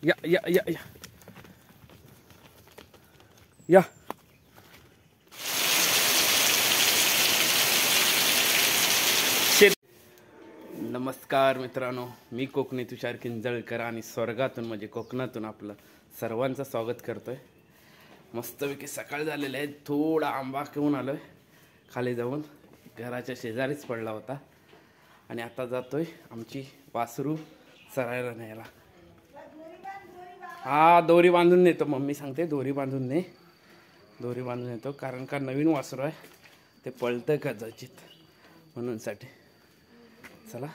या या या या या नमस्कार मित्रांनो, मी कोकणी तुषार किंजळकर आणि स्वर्गातून म्हणजे कोकणातून आपलं सर्वांचं स्वागत करतोय। मस्तपैकी सकाळ झालेले आहे, थोडा आंबा घेऊन आलोय खाली जाऊन, घराच्या शेजारीच पडला होता आणि आता जातोय आमची वासरू चरायला न्यायला। हा दोरी बांधून नेतो, मम्मी सांगते दोरी बांधून ने, दोरी बांधून नेतो कारण का नवीन वासरू आहे ते पळतं कदाचित म्हणून साठी। चला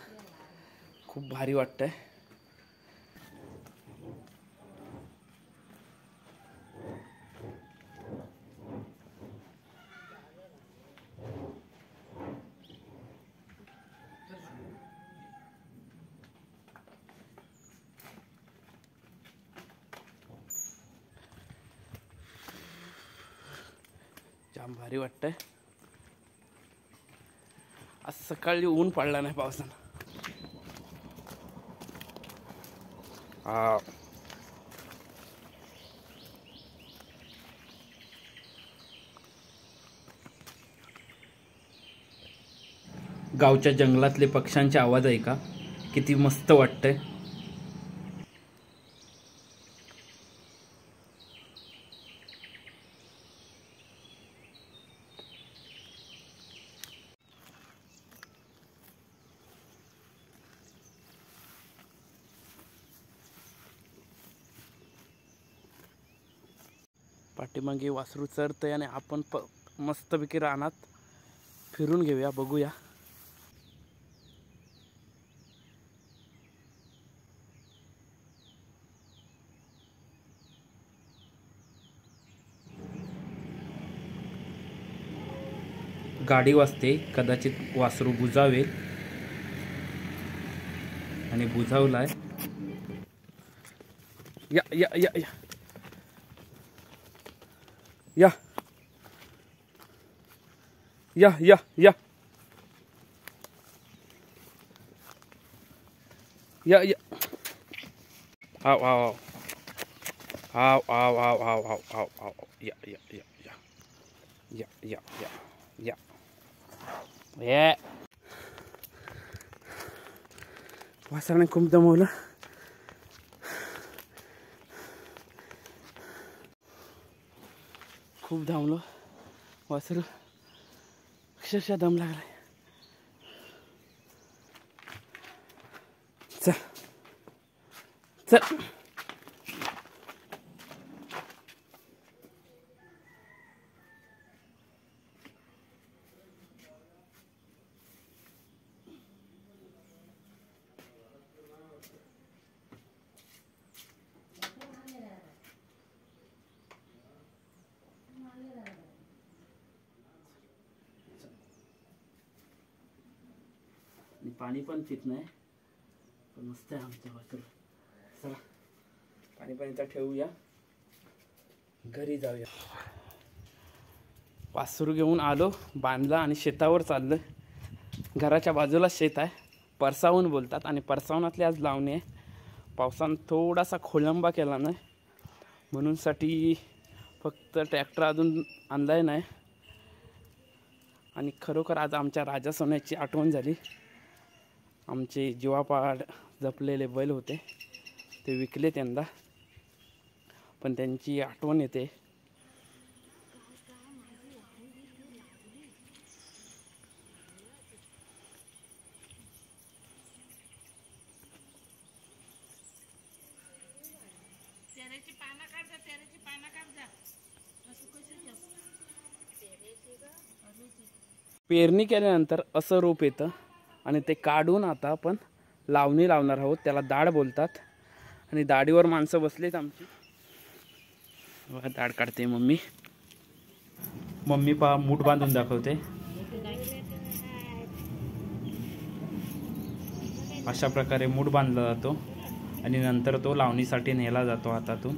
खूप भारी वाटतंय। जाम भारी वाटतंय। आज सकाळी ऊन पडला नाही पावसानं। गावच्या जंगलातले पक्ष्यांचे आवाज आहे का, किती मस्त वाटतंय। पाठीमागे वासरू चरतंय आणि आपण मस्तपैकी रानात फिरून घेऊया, बघूया। गाडी वाजते, कदाचित वासरू बुजावेल आणि बुजावलाय। या या या या या या या या या या आओ आओ आओ आओ आओ आओ आओ आओ आओ या या या या या या या या ये वासराने खूप दमवलं। खूप धावलो वासरू, अक्षरशः दम लागलाय। चल चल पाणी पण पित नाही, पण मस्त आहे आमचं वासरू। चला पाणी पण इथं ठेवूया, घरी जाऊया। वासरू घेऊन आलो, बांधला आणि शेतावर चाललं। घराच्या बाजूला शेत आहे, परसावून बोलतात आणि परसावनातली आज लावणी आहे। पावसानं थोडासा खोळंबा केला नाही म्हणून साठी फक्त ट्रॅक्टर अजून आणलाय नाही। आणि खरोखर आज आमच्या राजा सोन्याची आठवण झाली। आमचे जीवापाड जपलेले बैल होते ते विकले त्यांना, पण त्यांची आठवण येते। पेरणी केल्यानंतर असं रोप येतं आणि ते काढून आता आपण लावणी लावणार आहोत, त्याला दाढ बोलतात। आणि दाढीवर माणसं बसलेत आमची, दाढ काढते मम्मी। मम्मी पा मूठ बांधून दाखवते। अशा प्रकारे मूठ बांधला जातो आणि नंतर तो लावणीसाठी नेला जातो हातातून।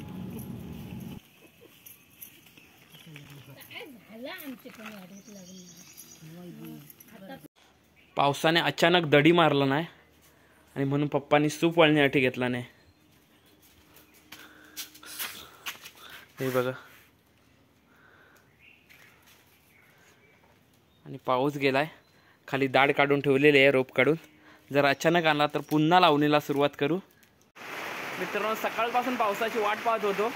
पावसाने अचानक दडी मारला नाही आणि म्हणून पप्पांनी सूप वळण्यासाठी घेतला नाही। हे बघा, आणि पाऊस गेलाय. खाली दाढ काढून ठेवलेली आहे, रोप काढून. जर अचानक आला तर पुन्हा लावणीला सुरुवात करू. मित्रांनो, सकाळपासून पावसाची वाट पाहत होतो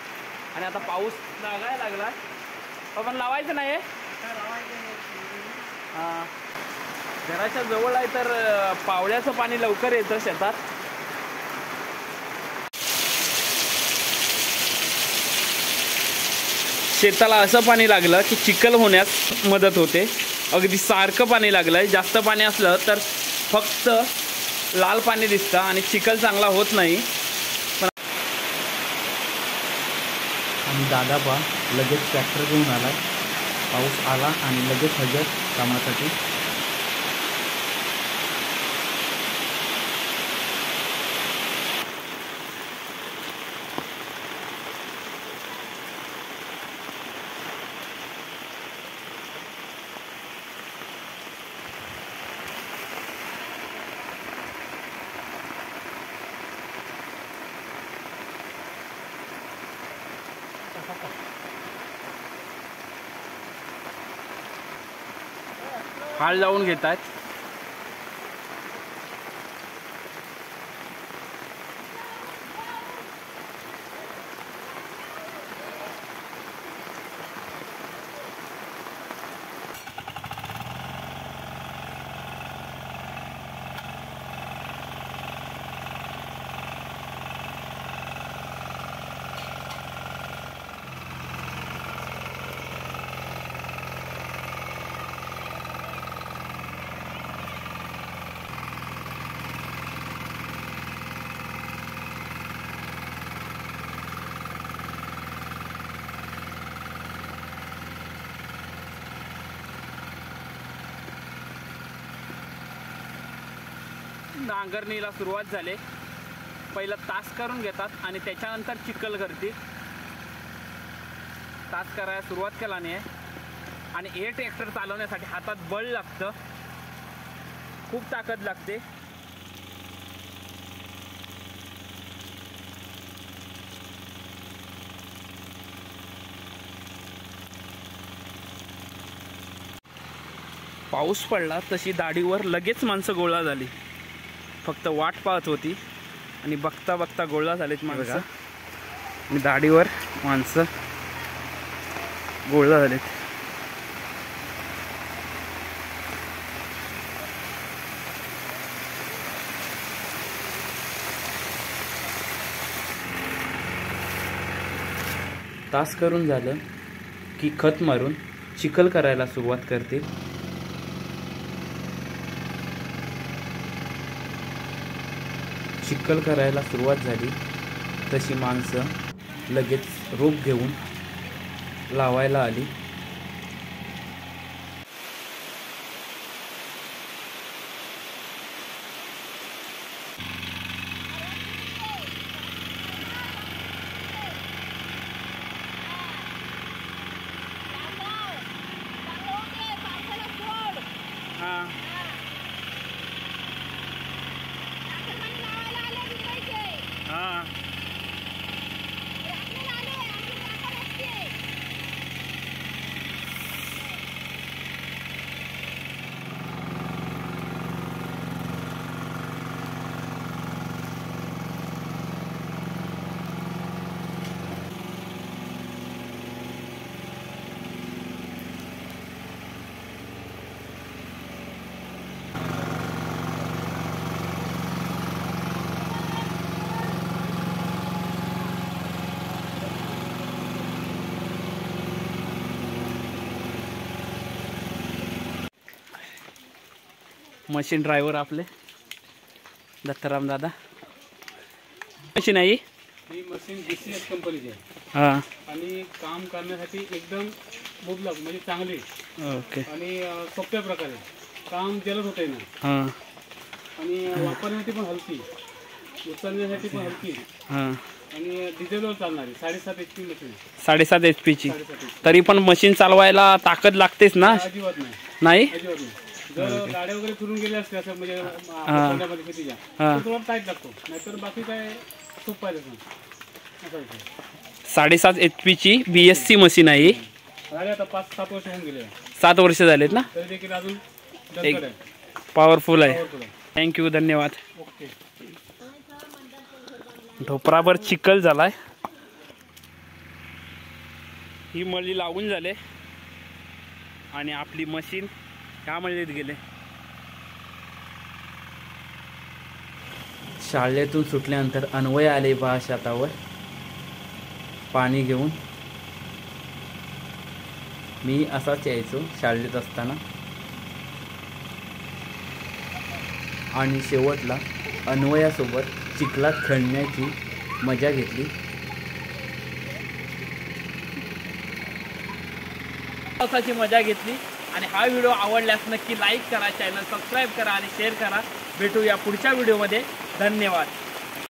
आणि आता पाऊस लागायला लागला. आपण लावायचं नाही. हां, घराच्या जवळ आहे तर पावल्याचं पाणी लवकर येतं शेतात. शेताला असं पाणी लागलं की चिखल होण्यास मदत होते. अगदी सारखं पाणी लागलंय. जास्त पाणी असलं तर फक्त लाल पाणी दिसतं आणि चिखल चांगला होत नाही. आणि दादा पा लगेच ट्रॅक्टर घेऊन आला. पाऊस आला आणि लगेच हजर कामासाठी. हाल लावून घेत आहेत. नांगरणीला सुरुवात झाली. पहिला तास करून घेतात आणि त्याच्यानंतर चिखल करतील. तास करायला सुरुवात केला नाही आणि हे ट्रॅक्टर चालवण्यासाठी हातात बळ लागतं, खूप ताकद लागते. पाऊस पडला तशी दाढीवर लगेच माणसं गोळा झाली. फक्त वाट पाहत होती आणि बघता बघता गोळा झालीत माणसं. आणि दाढीवर माणसं गोळा झालीत. तास करून झालं की खत मारून चिखल करायला सुरुवात करतील. चिखल करायला सुरुवात झाली तशी माणसं लगेच रोप घेऊन लावायला आली. मशीन ड्रायव्हर आपले दत्ताराम दादा. मशीन आहे ही मशीन DCS कंपनीची आहे. हां, आणि काम करण्यासाठी एकदम मुबलक म्हणजे चांगली ओके. आणि सोप्या प्रकारे काम जलद होते ना. हां आणि वापरण्यासाठी पण हलकी, उचलण्यासाठी पण हलकी. हां, आणि डिझेलवर चालणारी 7.5 HP मशीन. 7.5 HP. 7.5 तरी पण मशीन चालवायला ताकद लागतेच ना. अजिबात नाही, नाही अजिबात नाही. जर गाड्या वगैरे फिरून गेल्या असल्या असं म्हणजे पाण्यामध्ये शेतीच्या तर थोडा टाईट लागतो, नाहीतर बाकी काय खूप पाहिजे असं. 7.5 HP BSC मशीन आहे. झाले आता 5-7 वर्ष होऊन गेले. 7 वर्ष झालेत ना. तरी देखील अजून एक दणकट आहे. पॉवरफुल आहे. Powerful आहे. थँक्यू, धन्यवाद. ओके. ढोपराभर चिखल झालाय. ही मळी लावून झाले आणि आपली मशीन ह्या मळीत गेले. शाळेतून सुटल्यानंतर अन्वय आले बा शेतावर पाणी घेऊन. मी असाच यायचो शाळेत असताना. आणि शेवटला अन्वयासोबत चिखलात खेळण्याची मजा घेतली. पावसाची मजा घेतली. आणि हा व्हिडिओ आवडल्यास नक्की लाईक करा, चॅनल सबस्क्राईब करा आणि शेअर करा. भेटूया पुढच्या व्हिडिओमध्ये. धन्यवाद.